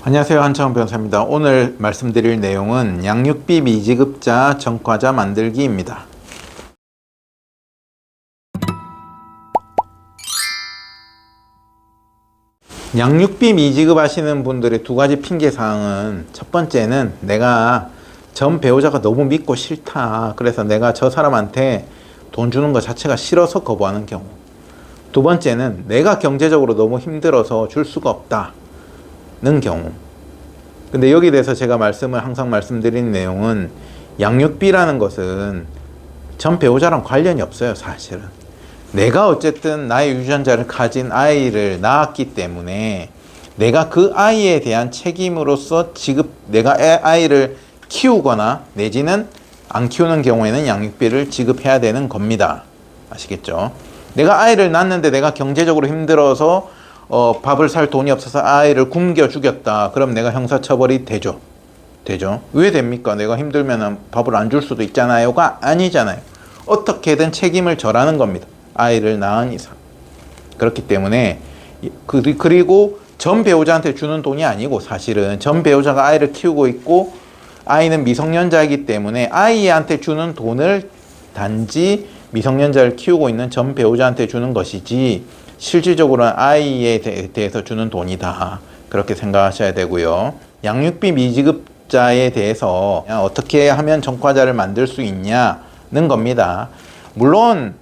안녕하세요, 한창원 변호사입니다. 오늘 말씀드릴 내용은 양육비 미지급자 전과자 만들기입니다. 양육비 미지급 하시는 분들의 두 가지 핑계사항은, 첫 번째는 내가 전 배우자가 너무 믿고 싫다, 그래서 내가 저 사람한테 돈 주는 것 자체가 싫어서 거부하는 경우. 두 번째는 내가 경제적으로 너무 힘들어서 줄 수가 없다는 경우. 근데 여기에 대해서 제가 항상 말씀드리는 내용은, 양육비라는 것은 전 배우자랑 관련이 없어요, 사실은. 내가 어쨌든 나의 유전자를 가진 아이를 낳았기 때문에 내가 그 아이에 대한 책임으로서 내가 아이를 키우거나 내지는 안 키우는 경우에는 양육비를 지급해야 되는 겁니다. 아시겠죠? 내가 아이를 낳는데 내가 경제적으로 힘들어서 밥을 살 돈이 없어서 아이를 굶겨 죽였다. 그럼 내가 형사처벌이 되죠. 왜 됩니까? 내가 힘들면 밥을 안 줄 수도 있잖아요가 아니잖아요. 어떻게든 책임을 져라는 겁니다. 아이를 낳은 이상. 그렇기 때문에, 그리고 전 배우자한테 주는 돈이 아니고, 사실은 전 배우자가 아이를 키우고 있고 아이는 미성년자이기 때문에 아이한테 주는 돈을 단지 미성년자를 키우고 있는 전 배우자한테 주는 것이지, 실질적으로는 아이에 대해서 주는 돈이다, 그렇게 생각하셔야 되고요. 양육비 미지급자에 대해서 어떻게 하면 전과자를 만들 수 있냐는 겁니다. 물론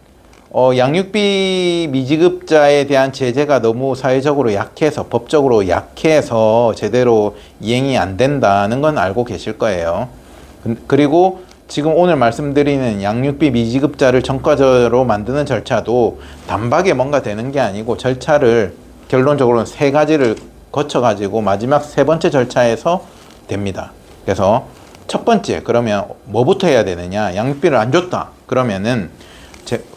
양육비 미지급자에 대한 제재가 너무 사회적으로 약해서, 법적으로 약해서 제대로 이행이 안 된다는 건 알고 계실 거예요. 그리고 지금 오늘 말씀드리는 양육비 미지급자를 전과자로 만드는 절차도 단박에 뭔가 되는 게 아니고, 절차를 결론적으로는 3가지를 거쳐가지고 마지막 3번째 절차에서 됩니다. 그래서 첫 번째, 그러면 뭐부터 해야 되느냐? 양육비를 안 줬다. 그러면은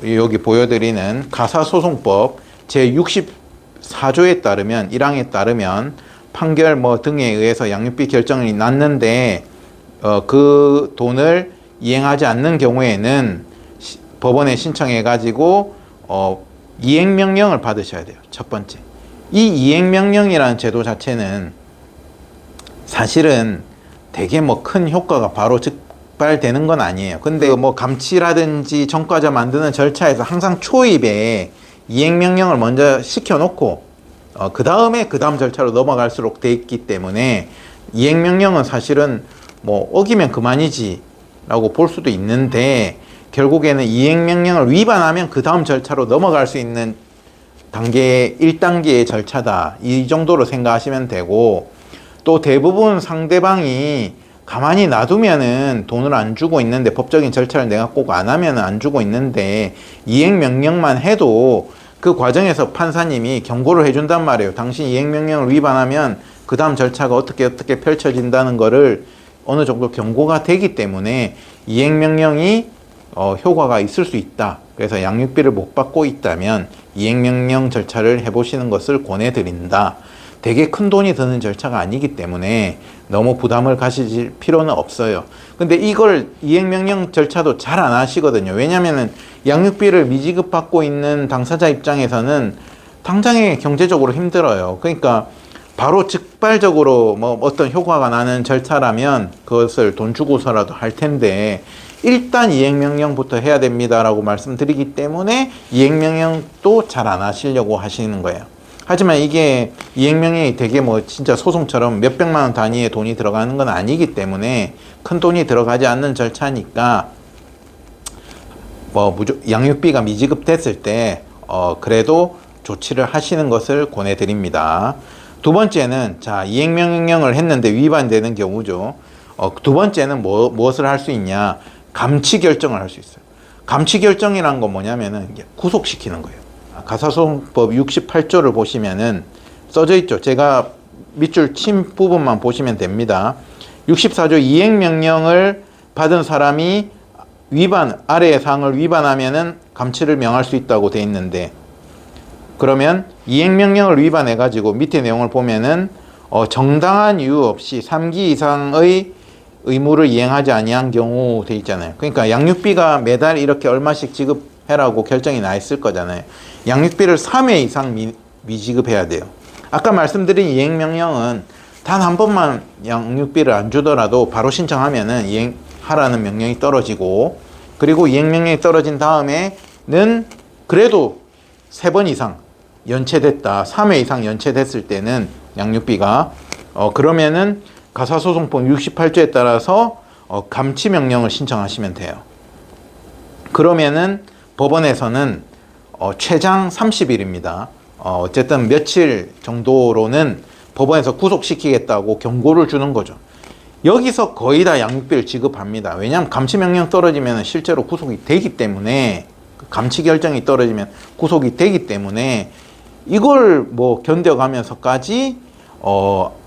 여기 보여드리는 가사소송법 제64조에 따르면, 1항에 따르면 판결 등에 의해서 양육비 결정이 났는데 그 돈을 이행하지 않는 경우에는 법원에 신청해 가지고 이행명령을 받으셔야 돼요. 첫 번째. 이 이행명령이라는 제도 자체는 사실은 되게 큰 효과가 바로 적발되는 건 아니에요. 근데 감치라든지 전과자 만드는 절차에서 항상 초입에 이행명령을 먼저 시켜놓고 그 다음에 그 다음 절차로 넘어갈수록 돼 있기 때문에, 이행명령은 사실은 어기면 그만이지 라고 볼 수도 있는데, 결국에는 이행명령을 위반하면 그 다음 절차로 넘어갈 수 있는 단계 1단계의 절차다, 이 정도로 생각하시면 되고, 또 대부분 상대방이 가만히 놔두면은 돈을 안 주고 있는데, 법적인 절차를 내가 꼭 안 하면 안 주고 있는데, 이행명령만 해도 그 과정에서 판사님이 경고를 해준단 말이에요. 당신 이행명령을 위반하면 그 다음 절차가 어떻게 펼쳐진다는 거를 어느 정도 경고가 되기 때문에 이행명령이 효과가 있을 수 있다. 그래서 양육비를 못 받고 있다면 이행명령 절차를 해보시는 것을 권해드린다. 되게 큰 돈이 드는 절차가 아니기 때문에 너무 부담을 가지실 필요는 없어요. 근데 이걸 이행명령 절차도 잘 안 하시거든요. 왜냐면은 양육비를 미지급 받고 있는 당사자 입장에서는 당장에 경제적으로 힘들어요. 그러니까 바로 즉발적으로 어떤 효과가 나는 절차라면 그것을 돈 주고서라도 할 텐데, 일단 이행명령부터 해야 됩니다라고 말씀드리기 때문에 이행명령도 잘 안 하시려고 하시는 거예요. 하지만 이게 이행명령이 되게 진짜 소송처럼 몇백만 원 단위의 돈이 들어가는 건 아니기 때문에, 큰 돈이 들어가지 않는 절차니까 양육비가 미지급됐을 때 그래도 조치를 하시는 것을 권해드립니다. 두 번째는, 이행명령을 했는데 위반되는 경우죠. 두 번째는 무엇을 할 수 있냐? 감치 결정을 할 수 있어요. 감치 결정이란 건 뭐냐면은 구속시키는 거예요. 가사소송법 68조를 보시면은 써져 있죠. 제가 밑줄 친 부분만 보시면 됩니다. 64조 이행명령을 받은 사람이 아래의 사항을 위반하면은 감치를 명할 수 있다고 돼 있는데, 그러면 이행명령을 위반해가지고 밑에 내용을 보면은 정당한 이유 없이 3기 이상의 의무를 이행하지 아니한 경우 돼 있잖아요. 그러니까 양육비가 매달 이렇게 얼마씩 지급해라고 결정이 나 있을 거잖아요. 양육비를 3회 이상 미지급해야 돼요. 아까 말씀드린 이행명령은 단 한 번만 양육비를 안 주더라도 바로 신청하면은 이행하라는 명령이 떨어지고, 그리고 이행 명령이 떨어진 다음에는 그래도 3번 이상 연체됐다, 3회 이상 연체됐을 때는 양육비가 그러면은 가사소송법 68조에 따라서 감치 명령을 신청하시면 돼요. 그러면은 법원에서는 최장 30일입니다. 어쨌든 며칠 정도로는 법원에서 구속시키겠다고 경고를 주는 거죠. 여기서 거의 다 양육비를 지급합니다. 왜냐하면 감치명령 떨어지면 실제로 구속이 되기 때문에, 감치 결정이 떨어지면 구속이 되기 때문에 이걸 뭐 견뎌가면서까지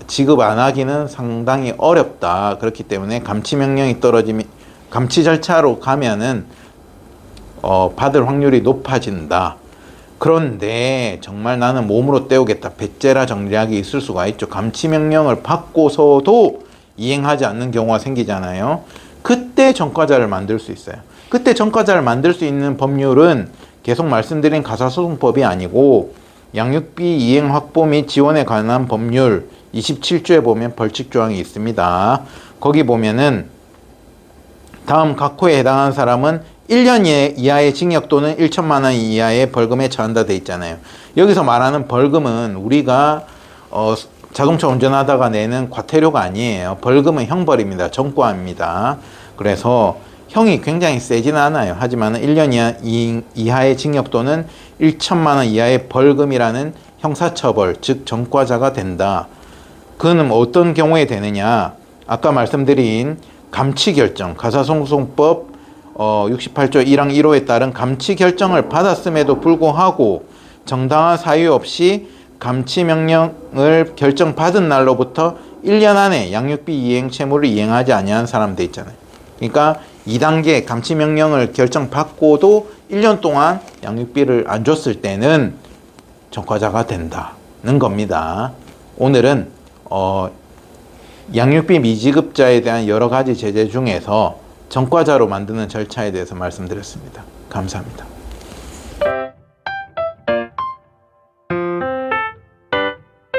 지급 안 하기는 상당히 어렵다. 그렇기 때문에 감치명령이 떨어지면, 감치 절차로 가면은 받을 확률이 높아진다. 그런데 정말 나는 몸으로 때우겠다, 배째라 정략이 있을 수가 있죠. 감치명령을 받고서도 이행하지 않는 경우가 생기잖아요. 그때 전과자를 만들 수 있어요. 그때 전과자를 만들 수 있는 법률은 계속 말씀드린 가사소송법이 아니고 양육비 이행 확보 및 지원에 관한 법률 27조에 보면 벌칙조항이 있습니다. 거기 보면은 다음 각 호에 해당하는 사람은 1년 이하의 징역 또는 1천만 원 이하의 벌금에 처한다 돼 있잖아요. 여기서 말하는 벌금은 우리가 자동차 운전하다가 내는 과태료가 아니에요. 벌금은 형벌입니다. 전과입니다. 그래서 형이 굉장히 세지는 않아요. 하지만 1년 이하의 징역 또는 1천만 원 이하의 벌금이라는 형사처벌, 즉 전과자가 된다. 그는 어떤 경우에 되느냐? 아까 말씀드린 감치결정, 가사소송법 68조 1항 1호에 따른 감치결정을 받았음에도 불구하고 정당한 사유 없이 감치명령을 결정받은 날로부터 1년 안에 양육비 이행 채무를 이행하지 아니한 사람들 있잖아요. 그러니까 2단계 감치명령을 결정받고도 1년 동안 양육비를 안 줬을 때는 전과자가 된다는 겁니다. 오늘은 양육비 미지급자에 대한 여러 가지 제재 중에서 전과자로 만드는 절차에 대해서 말씀드렸습니다. 감사합니다.